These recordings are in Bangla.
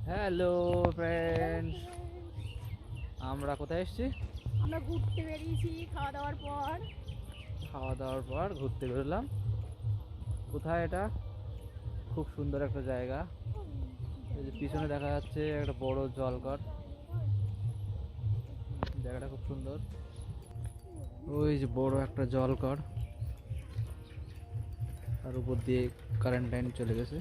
হ্যালো ফ্রেন্ডস, আমরা কোথায় এসেছি? আমরা ঘুরতে বেরিয়েছি খাওয়া দাওয়ার পর ঘুরতে বেরোলাম। কোথায় এটা? খুব সুন্দর একটা জায়গা। এই যে পিছনে দেখা যাচ্ছে একটা বড় জলঘর, জায়গাটা খুব সুন্দর। ওই যে বড় একটা জলঘর, তার উপর দিয়ে কারেন্ট লাইন চলে গেছে।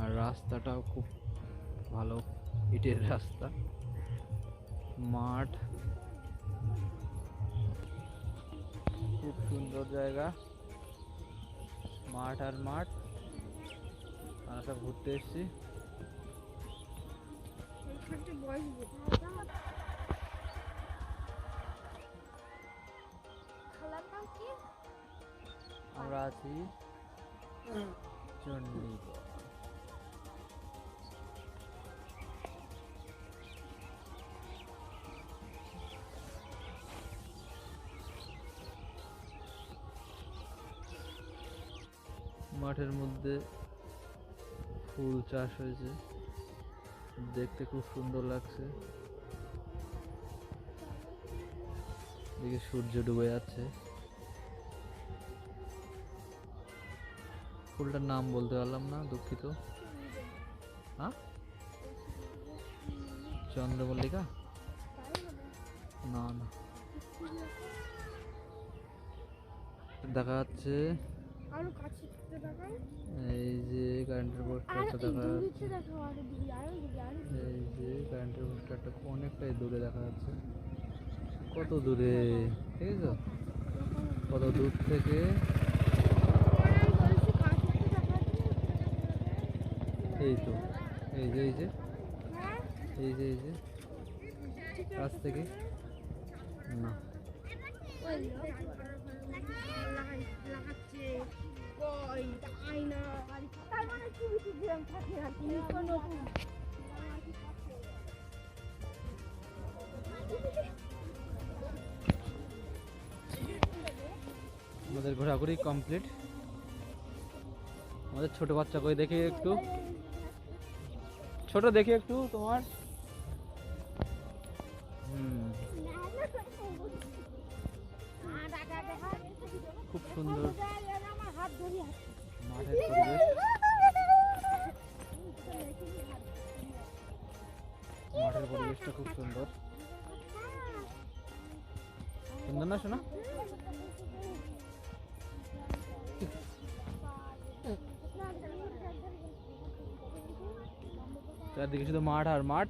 আর রাস্তাটাও খুব ভালো, ইটের রাস্তা। মাঠ, খুব সুন্দর জায়গা। মাঠ আর মাঠ, আমরা সব ঘুরতে এসেছি। আমরা আছি চণ্ডীগড়। মাঠের মধ্যে ফুল চাষ হয়েছে, দেখতে খুব সুন্দর লাগছে। এদিকে সূর্য ডুবে যাচ্ছে। ফুলটার নাম বলতে পারলাম না, দুঃখিত। হ্যাঁ, চন্দ্রমল্লিকা? না না, দেখা যাচ্ছে এই যে কারেন্টের পোস্টারটা দেখা যাচ্ছে। এই যে কারেন্টের পোস্টারটা অনেকটাই দূরে দেখা যাচ্ছে। কত দূরে, ঠিক আছে? কত দূর থেকে এই তো, এই যে এই যে এই যে এই যে কাছ থেকে না। আমাদের ঘোরাঘুরি কমপ্লিট। আমাদের ছোট বাচ্চা কই দেখি একটু, ছোট দেখি একটু তোমার। খুব সুন্দর মাঠের পরিবেশ। মাঠের পরিবেশটা খুব সুন্দর, সুন্দর না শোনা? চারদিকে শুধু মাঠ আর মাঠ।